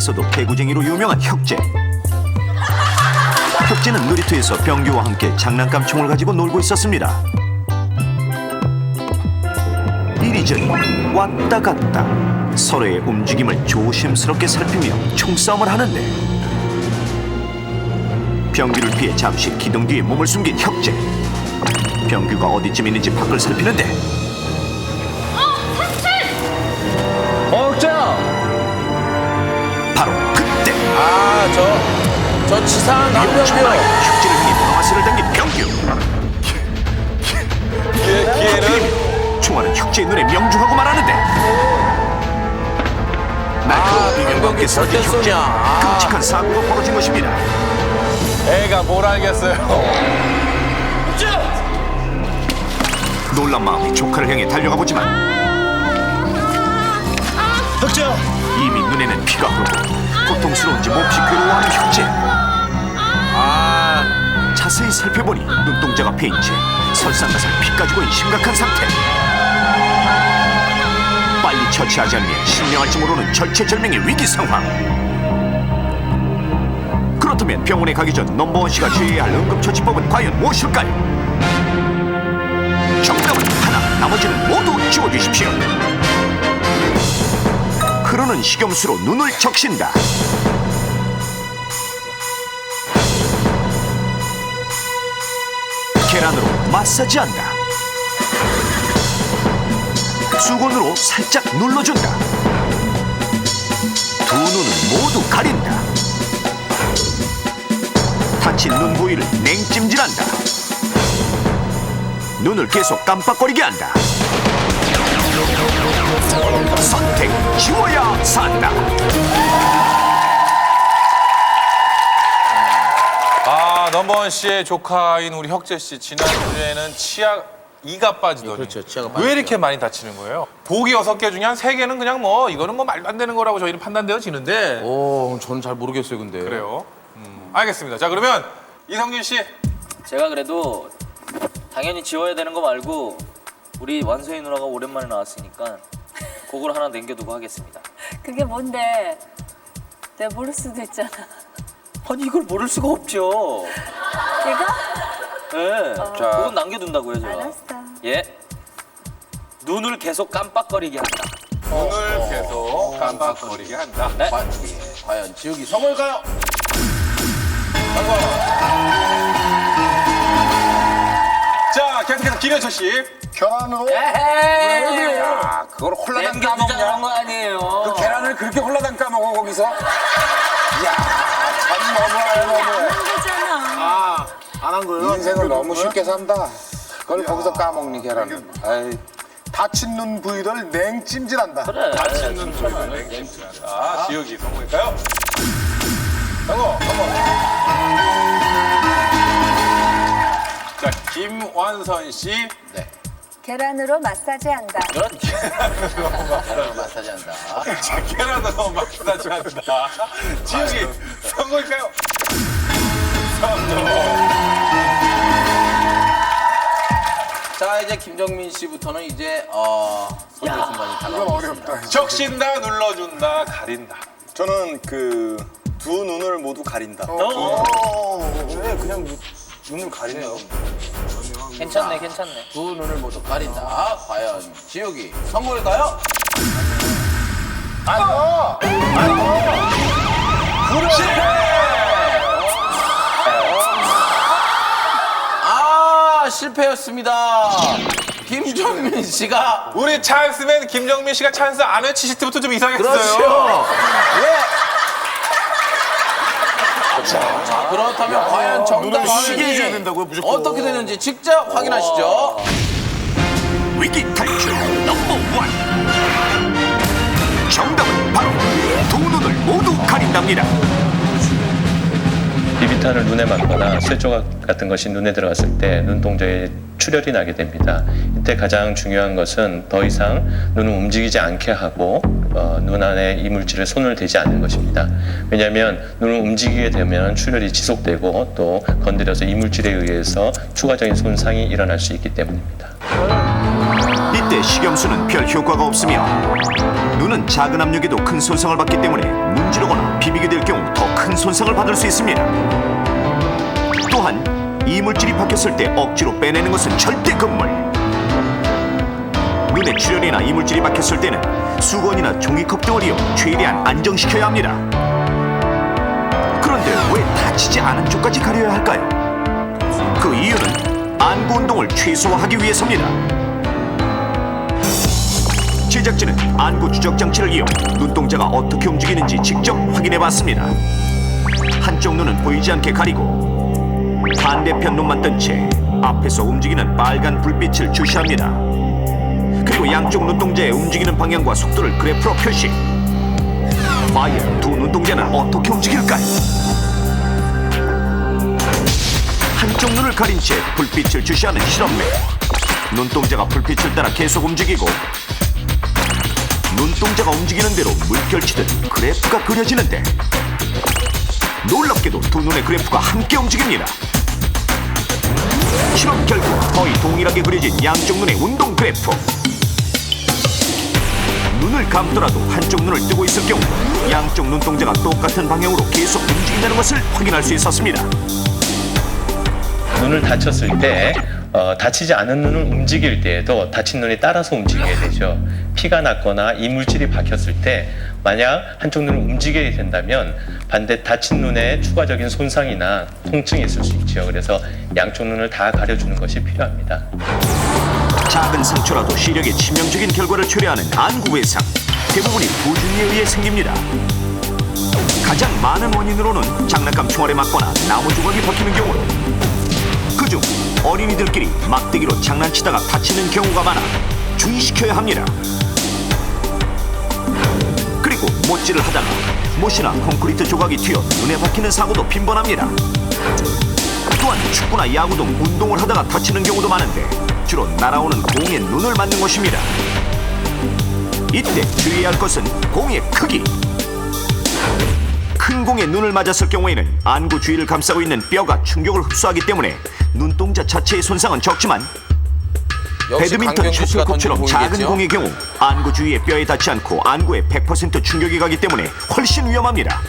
세상에서도 개구쟁이로 유명한 혁재. 혁재는 놀이터에서 병규와 함께 장난감 총을 가지고 놀고 있었습니다. 이리저리 왔다 갔다 서로의 움직임을 조심스럽게 살피며 총싸움을 하는데, 병규를 피해 잠시 기둥 뒤에 몸을 숨긴 혁재. 병규가 어디쯤 있는지 밖을 살피는데, 혁재야! 바로 그때 저 치사한 위험한 총알에 남병이요. 혁재를 향해 방아쇠를 당긴 병규. 기회는? 총알은 혁재의 눈에 명중하고 말하는데, 날카로운 비명 밖에 쓰러진 절대 혁재. 쏘냐. 끔찍한 사고가 벌어진 것입니다. 애가 뭘 알겠어요. 놀란 마음에 조카를 향해 달려가 보지만 혁재야! 이미 눈에는 피가 흐르고 고통스러운지 몹시 괴로워하는 혁재. 자세히 살펴보니 눈동자가 패인 채 설상가상 피까지 고인 심각한 상태. 빨리 처치하지 않으면 실명할지 모르는 절체절명의 위기 상황. 그렇다면 병원에 가기 전 넘버원 씨가 주의해야 할 응급처치법은 과연 무엇일까요? 정답은 하나, 나머지는 모두 지워주십시오. 흐르는 식염수로 눈을 적신다. 계란으로 마사지한다. 수건으로 살짝 눌러준다. 두 눈은 모두 가린다. 다친 눈 부위를 냉찜질한다. 눈을 계속 깜빡거리게 한다. 선택 지워야 산다. 넘버원 씨의 조카인 우리 혁재 씨, 지난주에는 치아 이가 빠지더니 그렇죠, 치아가 왜 빠지죠. 이렇게 많이 다치는 거예요? 보기 6개 중에 한 3개는 그냥 뭐 이거는 뭐 말도 안 되는 거라고 저희는 판단되어지는데. 저는 잘 모르겠어요, 근데. 그래요? 알겠습니다. 자, 그러면 이성균 씨. 제가 그래도 당연히 지워야 되는 거 말고 우리 완소희 누나가 오랜만에 나왔으니까 그걸 하나 남겨두고 하겠습니다. 그게 뭔데? 내가 모를 수도 있잖아. 아니 이걸 모를 수가 없죠. 내가? 네. 자, 그건 남겨둔다고요 제가. 알았어. 예. 눈을 계속 깜빡거리게 한다. 눈을 계속 깜빡거리게 한다. 네. 과연 지우기 성공일까요? 자, 계속해서 김현철 씨. 계란으로 에헤이. 야, 그걸 홀라당 남겨두자는 까먹냐? 거 아니에요. 그 계란을 그렇게 홀라당 까먹어 거기서? 이야, 참 너무해 너무해. 거잖아. 안 한 거예요? 인생을 너무 쉽게 산다. 그걸 거기서 까먹니 계란을? 아이, 다친 눈 부위를 냉찜질한다. 그래. 다친 눈 부위를 냉찜질한다. 지우기 성공일까요? 성공. 자, 김완선 씨. 계란으로 마사지한다. 마사지한다. 자, 계란으로 마사지한다. 지우기 성공일까요? 자, 이제 김정민 씨부터는 이제 선택 순간이 이건 다가오고 어렵다. 적신다, 눌러준다, 가린다. 저는 그 두 눈을 모두 가린다. 왜 그냥 눈을 가리네요. 괜찮네. 두 눈을 모두 가린다. 과연 지우기 성공일까요? 실패였습니다. 김정민 씨가 우리 찬스맨 김정민 씨가 찬스 안 외치실 때부터 좀 이상했어요. 그렇죠. 예. 자, 그렇다면 과연 정답 쉬게 해줘야 화면이 된다고요, 무조건. 어떻게 되는지 직접 확인하시죠. 위기 탈출 넘버 원. 정답은 바로 두 눈을 모두 가린답니다. 비비탄을 눈에 맞거나 쇠조각 같은 것이 눈에 들어갔을 때 눈동자에 출혈이 나게 됩니다. 이때 가장 중요한 것은 더 이상 눈을 움직이지 않게 하고 눈 안에 이물질에 손을 대지 않는 것입니다. 왜냐하면 눈을 움직이게 되면 출혈이 지속되고 또 건드려서 이물질에 의해서 추가적인 손상이 일어날 수 있기 때문입니다. 이 이때 식염수는 별 효과가 없으며 눈은 작은 압력에도 큰 손상을 받기 때문에 문지르거나 비비게 될 경우 더 큰 손상을 받을 수 있습니다. 또한 이물질이 박혔을 때 억지로 빼내는 것은 절대 금물. 눈에 출혈이나 이물질이 박혔을 때는 수건이나 종이컵 등을 이용 최대한 안정시켜야 합니다. 그런데 왜 다치지 않은 쪽까지 가려야 할까요? 그 이유는 안구 운동을 최소화하기 위해서입니다. 제작진은 안구 추적 장치를 이용 눈동자가 어떻게 움직이는지 직접 확인해봤습니다. 한쪽 눈은 보이지 않게 가리고 반대편 눈만 뜬 채 앞에서 움직이는 빨간 불빛을 주시합니다. 그리고 양쪽 눈동자의 움직이는 방향과 속도를 그래프로 표시. 과연 두 눈동자는 어떻게 움직일까요? 한쪽 눈을 가린 채 불빛을 주시하는 실험맨. 눈동자가 불빛을 따라 계속 움직이고 눈동자가 움직이는 대로 물결치듯 그래프가 그려지는데 놀랍게도 두 눈의 그래프가 함께 움직입니다. 실험 결과 거의 동일하게 그려진 양쪽 눈의 운동 그래프. 눈을 감더라도 한쪽 눈을 뜨고 있을 경우 양쪽 눈동자가 똑같은 방향으로 계속 움직인다는 것을 확인할 수 있었습니다. 눈을 다쳤을 때 다치지 않은 눈을 움직일 때에도 다친 눈이 따라서 움직여야 되죠. 피가 났거나 이물질이 박혔을 때 만약 한쪽 눈을 움직여야 된다면 반대 다친 눈에 추가적인 손상이나 통증이 있을 수 있죠. 그래서 양쪽 눈을 다 가려주는 것이 필요합니다. 작은 상처라도 시력에 치명적인 결과를 초래하는 안구 외상. 대부분이 부주의에 의해 생깁니다. 가장 많은 원인으로는 장난감 총알에 맞거나 나무 조각이 박히는 경우로, 그중 어린이들끼리 막대기로 장난치다가 다치는 경우가 많아 주의시켜야 합니다. 그리고 못질을 하다가 못이나 콘크리트 조각이 튀어 눈에 박히는 사고도 빈번합니다. 또한 축구나 야구 등 운동을 하다가 다치는 경우도 많은데 주로 날아오는 공에 눈을 맞는 것입니다. 이때 주의해야 할 것은 공의 크기. 큰 공에 눈을 맞았을 경우에는 안구 주위를 감싸고 있는 뼈가 충격을 흡수하기 때문에 눈동자 자체의 손상은 적지만 배드민턴 셔틀콕처럼 작은 공의 경우 안구 주위의 뼈에 닿지 않고 안구에 100% 충격이 가기 때문에 훨씬 위험합니다.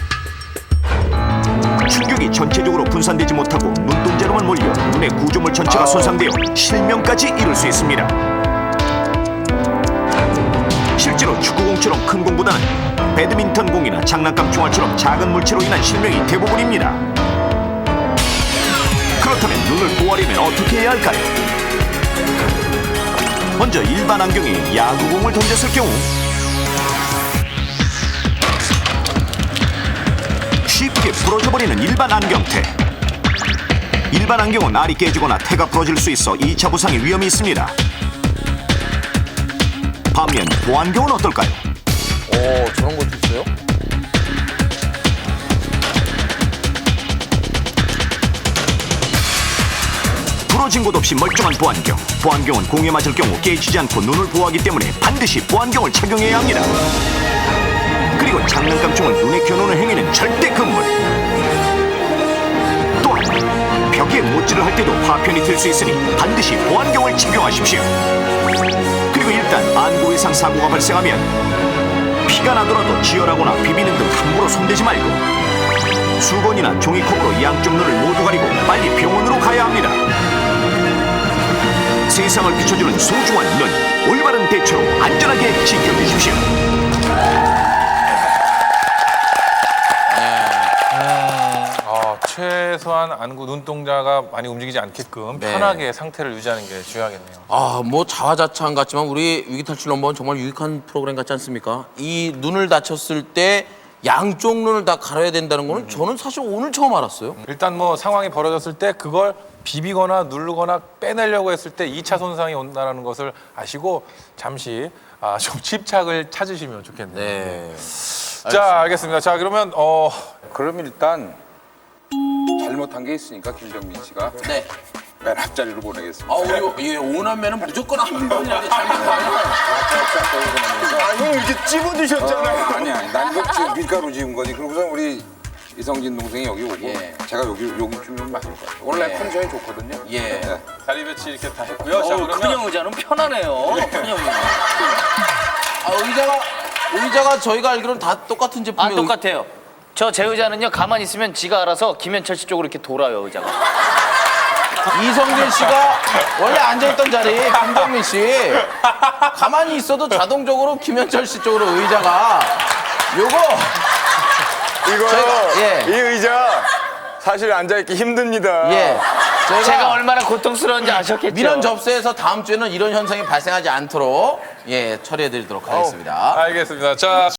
충격이 전체적으로 분산되지 못하고 눈동자로만 몰려 눈의 구조물 전체가 손상되어 실명까지 이룰 수 있습니다. 실제로 축구공처럼 큰 공보다는 배드민턴 공이나 장난감 총알처럼 작은 물체로 인한 실명이 대부분입니다. 그렇다면 눈을 보호하려면 어떻게 해야 할까요? 먼저 일반 안경에 야구공을 던졌을 경우 쉽게 부러져버리는 일반 안경테. 일반 안경은 알이 깨지거나 태가 부러질 수 있어 2차 부상의 위험이 있습니다. 반면 보안경은 어떨까요? 저런 것도 있어요? 부러진 곳 없이 멀쩡한 보안경. 보안경은 공에 맞을 경우 깨지지 않고 눈을 보호하기 때문에 반드시 보안경을 착용해야 합니다. 그리고 장난감총을 눈에 겨누는 행위는 절대 금물. 또한 벽에 못질을 할 때도 파편이 들 수 있으니 반드시 보안경을 착용하십시오. 그리고 일단 안구 외상 사고가 발생하면 피가 나더라도 지혈하거나 비비는 등 함부로 손대지 말고 수건이나 종이컵으로 양쪽 눈을 모두 가리고 빨리 병원으로 가야 합니다. 세상을 비춰주는 소중한 눈, 올바른 대처로 안전하게 지켜주십시오. 최소한 안구 눈동자가 많이 움직이지 않게끔 네. 편하게 상태를 유지하는 게 중요하겠네요. 뭐 자화자찬 같지만 우리 위기탈출 넘버원 정말 유익한 프로그램 같지 않습니까? 이 눈을 다쳤을 때 양쪽 눈을 다 가려야 된다는 거는 저는 사실 오늘 처음 알았어요. 일단 뭐 상황이 벌어졌을 때 그걸 비비거나 누르거나 빼내려고 했을 때 2차 손상이 온다는 것을 아시고 잠시 좀 집착을 찾으시면 좋겠네요. 네. 자, 알겠습니다. 자, 그러면 그러면 일단 잘못한 게 있으니까 김정민 씨가 네. 맨 앞자리로 보내겠습니다. 우리 오남매는 무조건 한 번이라도 잘못하면 형 이렇게 찝어드셨잖아요. 아니, 난 이거 지금 밀가루 지은 거지. 그러고서 우리 이성진 동생이 여기 오고 예. 제가 여기쯤이면 맞을 것 같아요. 원래 컨디션이 좋거든요. 예. 네. 자리 배치 이렇게 다 했고요. 자, 그러면 큰형 의자는 편하네요. 큰형 의자. 의자가 저희가 알기로는 다 똑같은 제품이에요. 안 똑같아요. 저 제 의자는요 가만히 있으면 지가 알아서 김현철 씨 쪽으로 이렇게 돌아요 의자가. 이성진 씨가 원래 앉아있던 자리 김정민 씨 가만히 있어도 자동적으로 김현철 씨 쪽으로 의자가 요거 이거요. 이 의자 사실 앉아있기 힘듭니다. 예 제가 얼마나 고통스러운지 아셨겠죠? 민원 접수해서 다음 주에는 이런 현상이 발생하지 않도록 예 처리해드리도록 하겠습니다. 알겠습니다. 자.